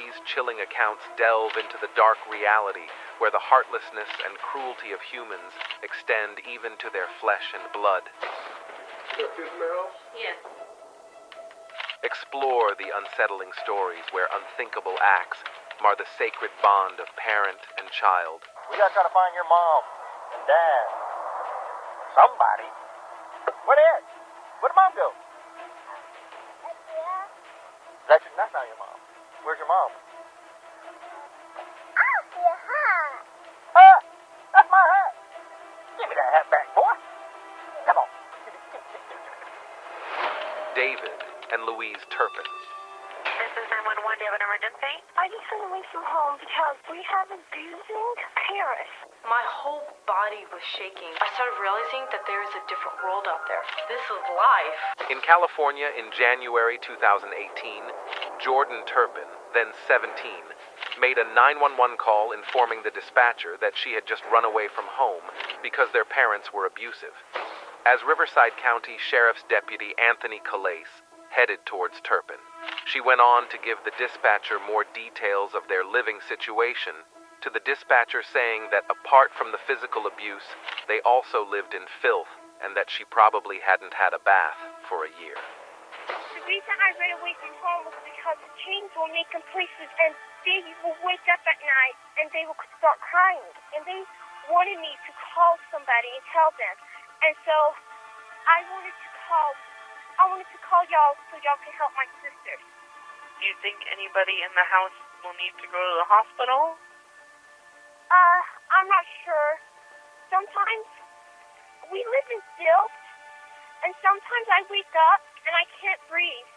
these chilling accounts delve into the dark reality where the heartlessness and cruelty of humans extend even to their flesh and blood. Yes. Explore the unsettling stories where unthinkable acts mar the sacred bond of parent and child. We gotta try to find your mom and dad. Somebody. Where they at? Where'd mom go? That's not your mom. Where's your mom? That's my hat. Give me that hat back, boy. Come on. David and Louise Turpin. This is 911. Do you have an emergency? I just went away from home because we have abusing parents. My whole body was shaking. I started realizing that there is a different world out there. This is life. In California in January 2018, Jordan Turpin, then 17, made a 911 call informing the dispatcher that she had just run away from home because their parents were abusive. As Riverside County Sheriff's Deputy Anthony Calais headed towards Turpin, she went on to give the dispatcher more details of their living situation, to the dispatcher saying that apart from the physical abuse, they also lived in filth and that she probably hadn't had a bath for a year. The reason I ran away from home was because the chains were making places and they would wake up at night and they would start crying. And they wanted me to call somebody and tell them. And so I wanted to call y'all so y'all can help my sisters. Do you think anybody in the house will need to go to the hospital? I'm not sure. Sometimes we live in filth, and sometimes I wake up and I can't breathe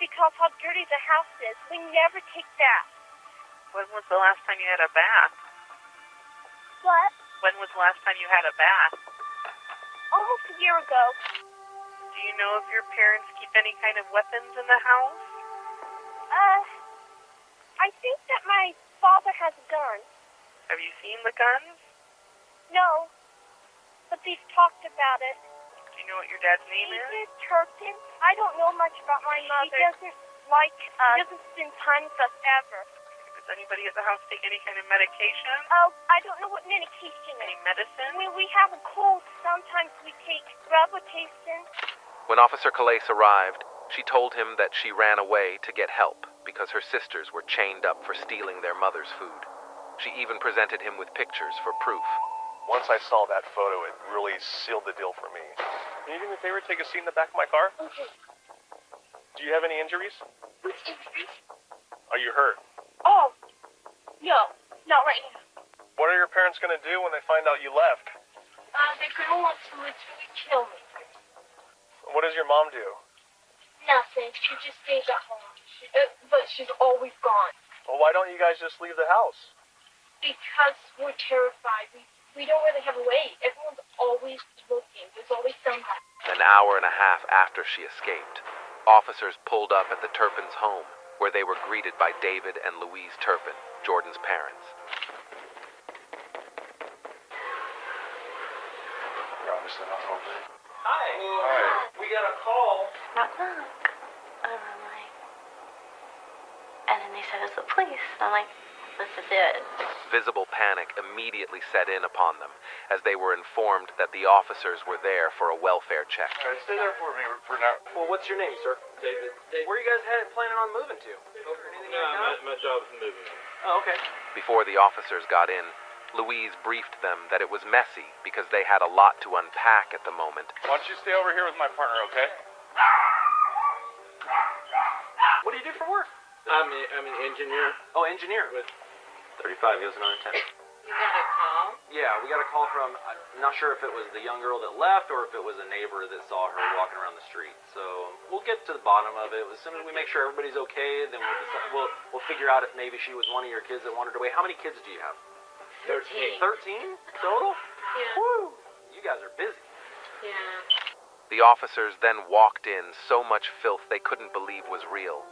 because how dirty the house is. We never take baths. When was the last time you had a bath? What? When was the last time you had a bath? Almost a year ago. Do you know if your parents keep any kind of weapons in the house? I think that my father has a gun. Have you seen the guns? No, but they've talked about it. Do you know what your dad's name is? David Turpin. I don't know much about my mother. He doesn't like us. He doesn't spend time with us ever. Does anybody at the house take any kind of medication? Oh, I don't know what medication is. Any medicine? When we have a cold, sometimes we take Robitussin. When Officer Calais arrived, she told him that she ran away to get help because her sisters were chained up for stealing their mother's food. She even presented him with pictures for proof. Once I saw that photo, it really sealed the deal for me. Can you do me a favor, take a seat in the back of my car? Okay. Do you have any injuries? Which injuries? Are you hurt? Oh, no, not right now. What are your parents going to do when they find out you left? They're gonna want to literally kill me. What does your mom do? Nothing. She just stays at home. But she's always gone. Well, why don't you guys just leave the house? Because we're terrified. We don't really have a way. Everyone's always looking. There's always somebody. An hour and a half after she escaped, officers pulled up at the Turpins' home, where they were greeted by David and Louise Turpin, Jordan's parents. You're obviously not home. Hi. Hi. We got a call. Knock, knock. And I'm like, and then they said it's the police. I'm like, this is it. Visible panic immediately set in upon them as they were informed that the officers were there for a welfare check. All right, stay there for me for now. Well, what's your name, sir? David. Where are you guys planning on moving to? Anything like that? My job's moving. Oh, okay. Before the officers got in, Louise briefed them that it was messy because they had a lot to unpack at the moment. Why don't you stay over here with my partner, okay? What do you do for work? I'm an engineer. Oh, engineer. With 35, he was another 10. You got a call? Yeah, we got a call from, I'm not sure if it was the young girl that left or if it was a neighbor that saw her walking around the street. So we'll get to the bottom of it. As soon as we make sure everybody's okay, then we'll figure out if maybe she was one of your kids that wandered away. How many kids do you have? 13. 13 total? Yeah. Woo! You guys are busy. Yeah. The officers then walked in so much filth they couldn't believe was real.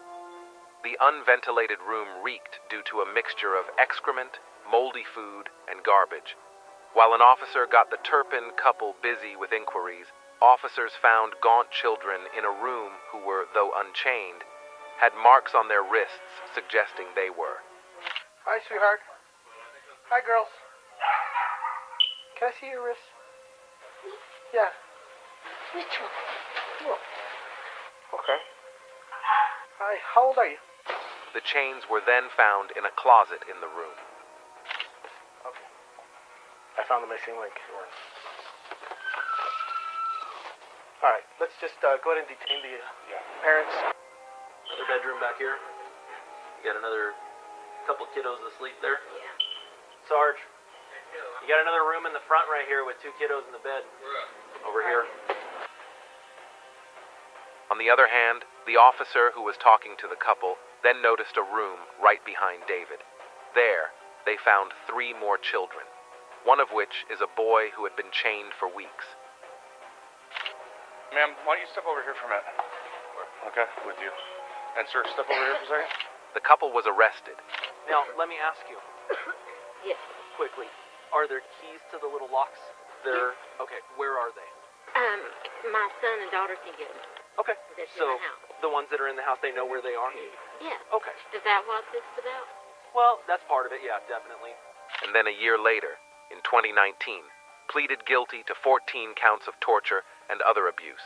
The unventilated room reeked due to a mixture of excrement, moldy food, and garbage. While an officer got the Turpin couple busy with inquiries, officers found gaunt children in a room who were, though unchained, had marks on their wrists suggesting they were. Hi, sweetheart. Hi, girls. Can I see your wrist? Yeah. Which one? Oh. Okay. Hi, how old are you? The chains were then found in a closet in the room. Okay. I found the missing link. All right, let's just go ahead and detain the parents. Another bedroom back here. You got another couple kiddos asleep there. Yeah. Sarge, you got another room in the front right here with 2 kiddos in the bed. Over here. On the other hand, the officer who was talking to the couple then noticed a room right behind David. There, they found 3 more children, one of which is a boy who had been chained for weeks. Ma'am, why don't you step over here for a minute? Okay, with you. And sir, step over here for a second. The couple was arrested. Now, let me ask you, Yes. quickly, are there keys to the little locks? They're, okay, where are they? My son and daughter can get them. Okay, That's in so the house. the ones that are in the house, they know where they are? Yeah. Okay, Is that what this is about? well, that's part of it, yeah, definitely. And then a year later, in 2019, pleaded guilty to 14 counts of torture and other abuse.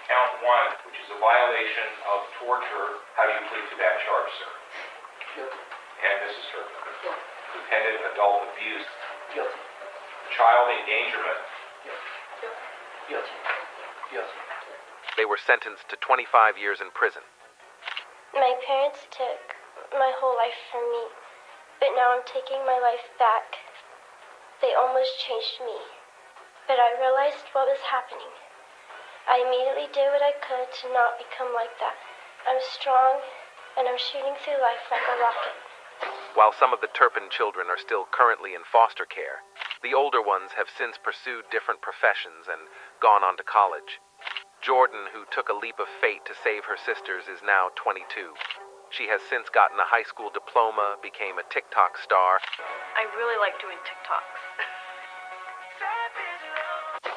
Count 1, which is a violation of torture. How do you plead to that charge, sir? Guilty. And Mrs. Turpin? Guilty. Dependent adult abuse. Guilty. Child endangerment. Guilty. Guilty. Guilty. They were sentenced to 25 years in prison. My parents took my whole life from me, but now I'm taking my life back. They almost changed me, but I realized what was happening. I immediately did what I could to not become like that. I'm strong, and I'm shooting through life like a rocket. While some of the Turpin children are still currently in foster care, the older ones have since pursued different professions and gone on to college. Jordan, who took a leap of fate to save her sisters, is now 22. She has since gotten a high school diploma, became a TikTok star, I really like doing TikToks.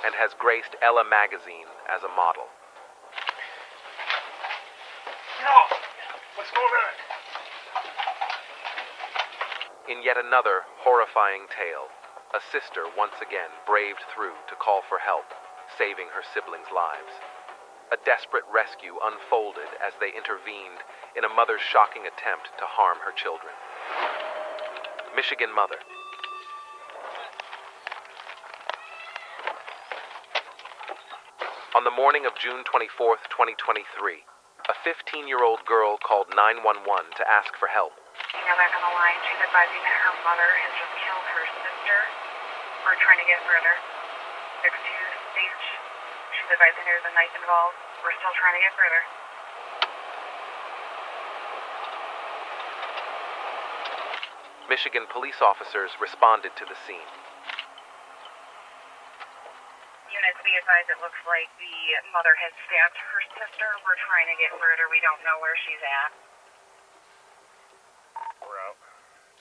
and has graced Ella magazine as a model. No! What's going on? In yet another horrifying tale, a sister once again braved through to call for help, saving her siblings' lives. A desperate rescue unfolded as they intervened in a mother's shocking attempt to harm her children. Michigan mother. On the morning of June 24th, 2023, a 15-year-old girl called 911 to ask for help. I'm not gonna lie, she's advising that her mother has just killed her sister. We're trying to get further. There's 2 stage. She's advising there's a knife involved. We're still trying to get further. Michigan police officers responded to the scene. Units, be advised, it looks like the mother has stabbed her sister. We're trying to get further. We don't know where she's at. We're out.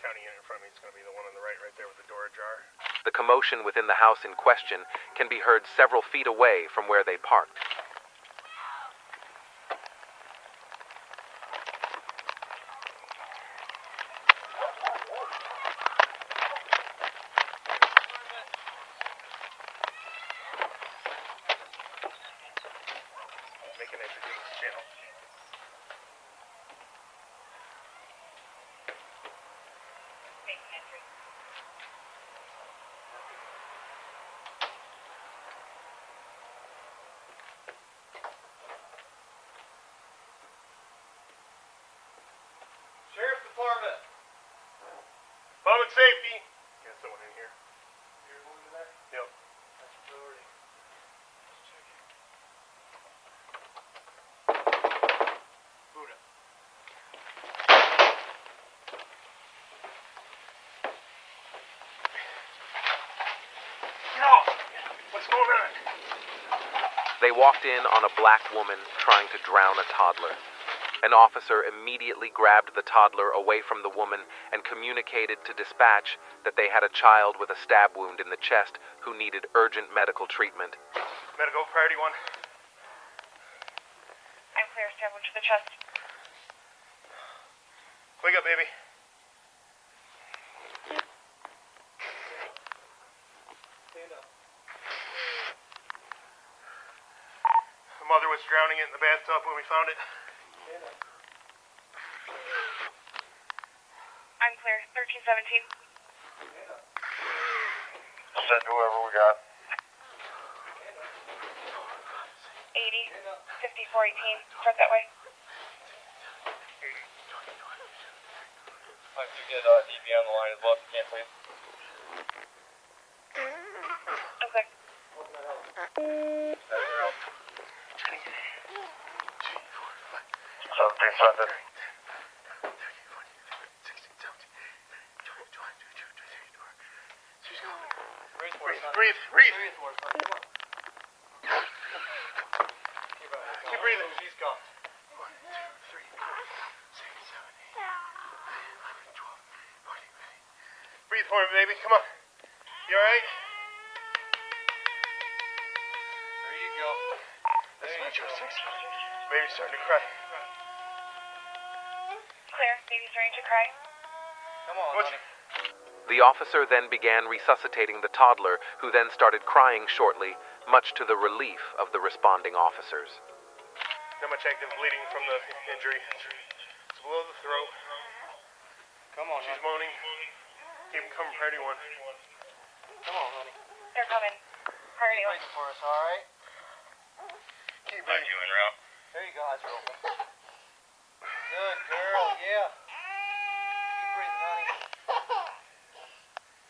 County unit in front of me is going to be the one on the right there with the door ajar. The commotion within the house in question can be heard several feet away from where they parked. Make an entry to this channel. Sheriff's Department. Public safety. Got someone in here. You're moving to that? Yep. That's a priority. Buddha. No! What's going on? They walked in on a black woman trying to drown a toddler. An officer immediately grabbed the toddler away from the woman and communicated to dispatch that they had a child with a stab wound in the chest who needed urgent medical treatment. Medical, priority 1. I'm clear, stab wound to the chest. Wake up, baby. Stand up. The mother was drowning in the bathtub when we found it. Stand up. I'm clear. 1317. Stand up. Send whoever we got. 80. 5418. Start that way. If you get DB on the line as well, if you can, please. Okay. Breathe. Keep breathing. She's gone. 1, 2, 3, 4, 6, 7, 8, 9, 10, 11, 12, 14, 15. Breathe for me, baby. Come on. You alright? There you go. That's my job. 6. Baby's starting to cry. Clear. Baby's starting to cry. Come on, What's... honey. The officer then began resuscitating the toddler, who then started crying shortly, much to the relief of the responding officers. Not much active bleeding from the injury. It's below the throat. Come on, She's honey. moaning. Keep him coming for anyone. Come on, honey. They're coming. Hurry. Keep breathing for us, all right? Keep breathing. There you go. Eyes are open. Good girl. Yeah. Keep breathing, honey.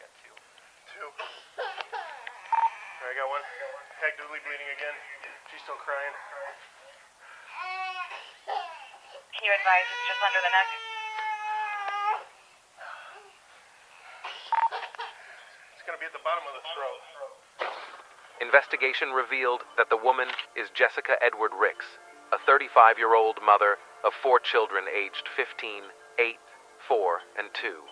Got 2. 2. Alright, I got 1. Actively bleeding again. She's still crying. Can you advise it's just under the neck? It's gonna be at the bottom of the throat. Investigation revealed that the woman is Jessica Edward Ricks, a 35-year-old mother of 4 children aged 15, 8, 4, and 2.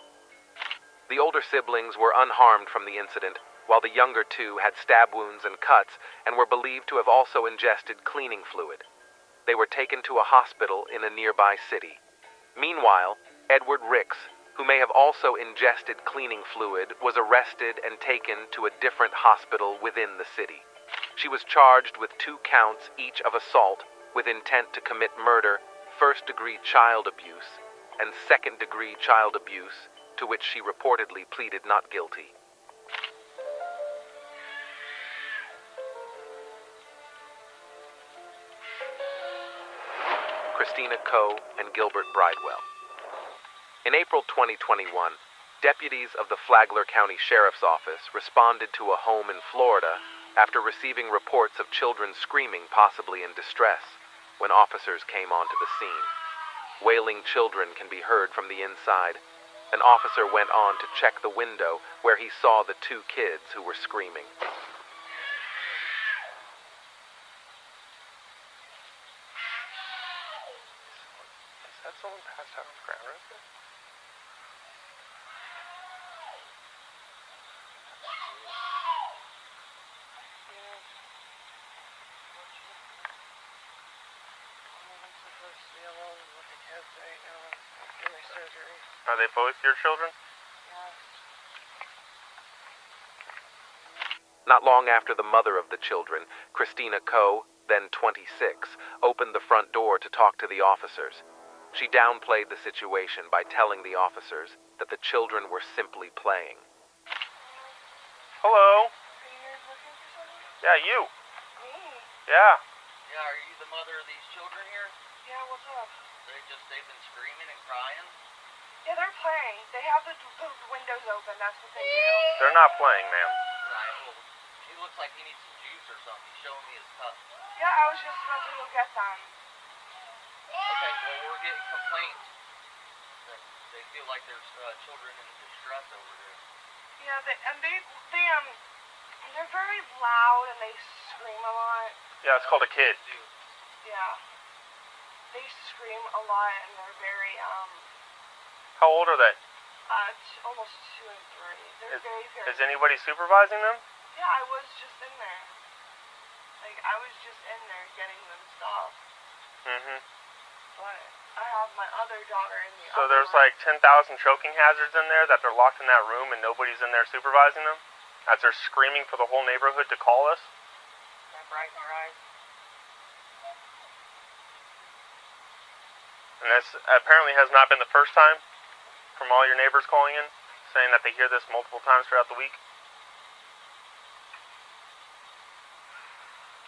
The older siblings were unharmed from the incident, while the younger 2 had stab wounds and cuts and were believed to have also ingested cleaning fluid. They were taken to a hospital in a nearby city. Meanwhile, Edward Ricks, who may have also ingested cleaning fluid, was arrested and taken to a different hospital within the city. She was charged with 2 counts each of assault with intent to commit murder, first-degree child abuse, and second-degree child abuse, to which she reportedly pleaded not guilty. Christina Coe and Gilbert Bridewell. In April 2021, deputies of the Flagler County Sheriff's Office responded to a home in Florida after receiving reports of children screaming, possibly in distress, when officers came onto the scene. Wailing children can be heard from the inside. An officer went on to check the window where he saw the 2 kids who were screaming. Is that someone passed out on the ground right there? Are they both your children? Not long after the mother of the children, Christina Coe, then 26, opened the front door to talk to the officers. She downplayed the situation by telling the officers that the children were simply playing. Hello? Yeah, you. Yeah. Yeah, are you the mother of these children here? Yeah, what's up? They've been screaming and crying? Yeah, they're playing. They have the windows open. That's what they do. They're not playing, ma'am. Right, well, he looks like he needs some juice or something. He's showing me his cup. Yeah, I was just about to go get them. Okay, well, we're getting complaints that they feel like there's children in distress over there. Yeah, they're very loud and they scream a lot. Yeah, it's called a kid. Yeah. They scream a lot and they're very, How old are they? almost 2 and 3. They're very, very... Is anybody supervising them? Yeah, I was just in there. Like, I was just in there getting them stuff. Mm-hmm. What? I have my other daughter in the So other there's room. like 10,000 choking hazards in there that they're locked in that room and nobody's in there supervising them? As they're screaming for the whole neighborhood to call us? That bright in your eyes. And this apparently has not been the first time from all your neighbors calling in, saying that they hear this multiple times throughout the week.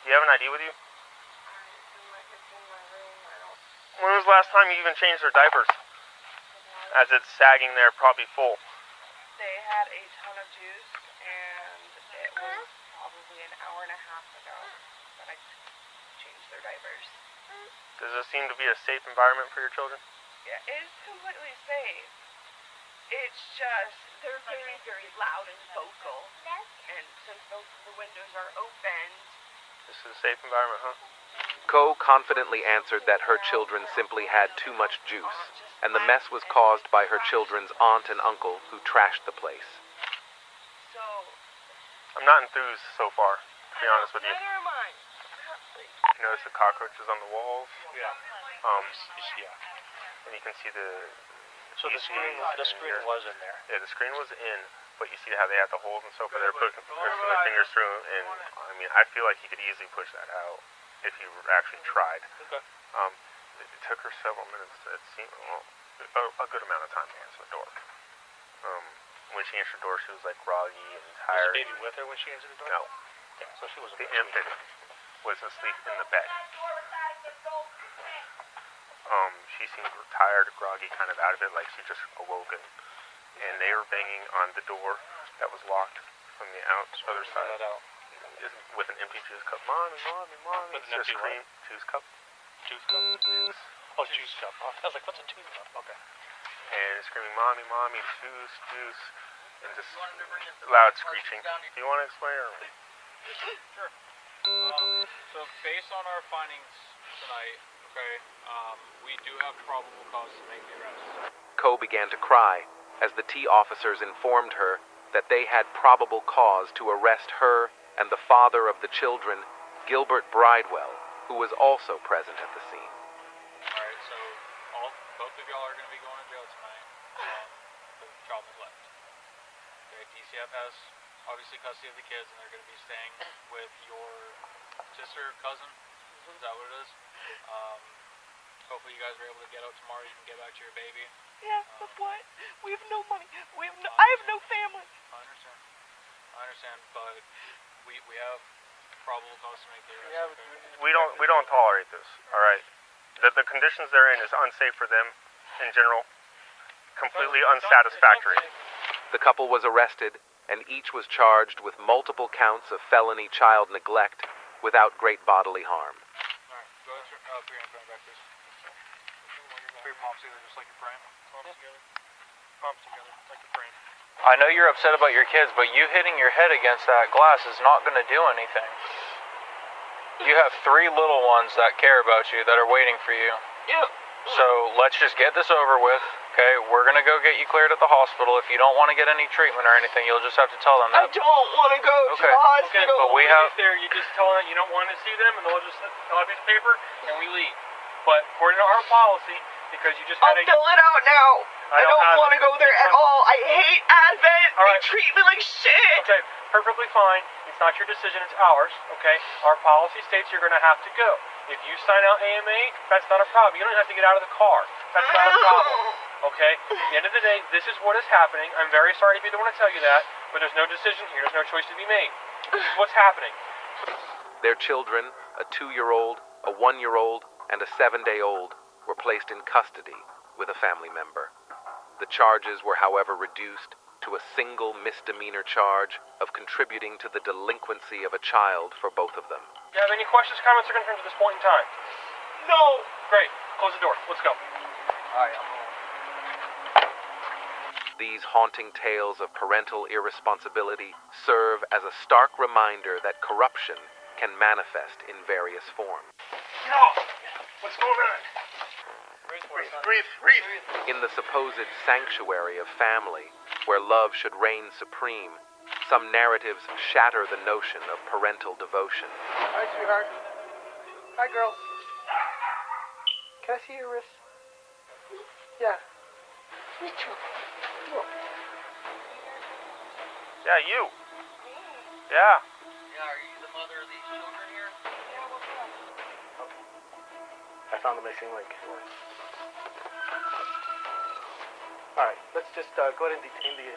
Do you have an ID with you? It's in my room. I don't. When was the last time you even changed their diapers? As it's sagging there, probably full. They had a ton of juice, and it was probably an hour and a half ago that I changed their diapers. Does this seem to be a safe environment for your children? Yeah, it's completely safe. It's just they're very, very loud and vocal, and since both of the windows are open. This is a safe environment, huh? Co confidently answered that her children simply had too much juice, and the mess was caused by her children's aunt and uncle who trashed the place. So. I'm not enthused so far, to be honest with you. Neither am I. You notice the cockroaches on the walls? Yeah. And you can see the... So the screen was in there. Yeah, the screen was in, but you see how they had the holes and so forth. They're pushing their fingers through, and I mean, I feel like you could easily push that out if you actually tried. Okay. It took her several minutes. It seemed a good amount of time to answer the door. When she answered the door, she was like groggy and tired. Was the baby with her when she answered the door? No. Yeah, so she wasn't. The infant was asleep in the bed. She seemed tired, groggy, kind of out of it, like she just awoken. And they were banging on the door that was locked from the other side. With an empty juice cup. Mommy, mommy, mommy. With an empty scream. Juice cup. Juice cup? Juice. Oh, juice cup. Oh, I was like, what's a juice cup? Okay. And screaming, mommy, mommy, juice, juice. And just loud screeching. Do you want to explain or? Sure. So based on our findings tonight, okay, we do have probable cause to make the arrest. Co began to cry as the T officers informed her that they had probable cause to arrest her and the father of the children, Gilbert Bridewell, who was also present at the scene. Alright, so both of y'all are going to be going to jail tonight for child neglect. Okay, DCF has obviously custody of the kids, and they're going to be staying with your sister, cousin. Is that what it is? Hopefully you guys are able to get out tomorrow. You can get back to your baby. Yeah, but what? We have no money. I have no family. I understand, but we have probable cause to make the arrest. We don't tolerate this. All right. The conditions they're in is unsafe for them in general. Completely unsatisfactory. The couple was arrested, and each was charged with multiple counts of felony child neglect without great bodily harm. Alright, go ahead, put your hand behind back, please. Put your palms together just like your frame. Palms together. Palms together, like the frame. I know you're upset about your kids, but you hitting your head against that glass is not going to do anything. You have 3 little ones that care about you, that are waiting for you. Yeah. So let's just get this over with. Okay, we're going to go get you cleared at the hospital. If you don't want to get any treatment or anything, you'll just have to tell them I that. don't want to go to the hospital. But we have... There, you just tell them you don't want to see them, and they'll just fill out a piece of paper, and we leave. But according to our policy, because you just I'll had fill it out now. I don't want to go there at all. I hate Advent. All They right. treat me like shit. Okay, perfectly fine. It's not your decision, it's ours, okay? Our policy states you're going to have to go. If you sign out AMA, that's not a problem. You don't have to get out of the car. That's not a problem, okay? At the end of the day, this is what is happening. I'm very sorry to be the one to tell you that, but there's no decision here. There's no choice to be made. This is what's happening. Their children, a 2-year-old, a 1-year-old, and a 7-day-old, were placed in custody with a family member. The charges were, however, reduced to a single misdemeanor charge of contributing to the delinquency of a child for both of them. Do you have any questions, comments, or concerns at this point in time? No. Great. Close the door. Let's go. Alright, These haunting tales of parental irresponsibility serve as a stark reminder that corruption can manifest in various forms. Get off! What's going on? Breathe. In the supposed sanctuary of family, where love should reign supreme, some narratives shatter the notion of parental devotion. Hi, sweetheart. Hi, girl. Can I see your wrist? Yeah. Mitchell. Yeah, you. Yeah. Yeah, are you the mother of these children here? I found the missing link. Alright, let's just go ahead and detain the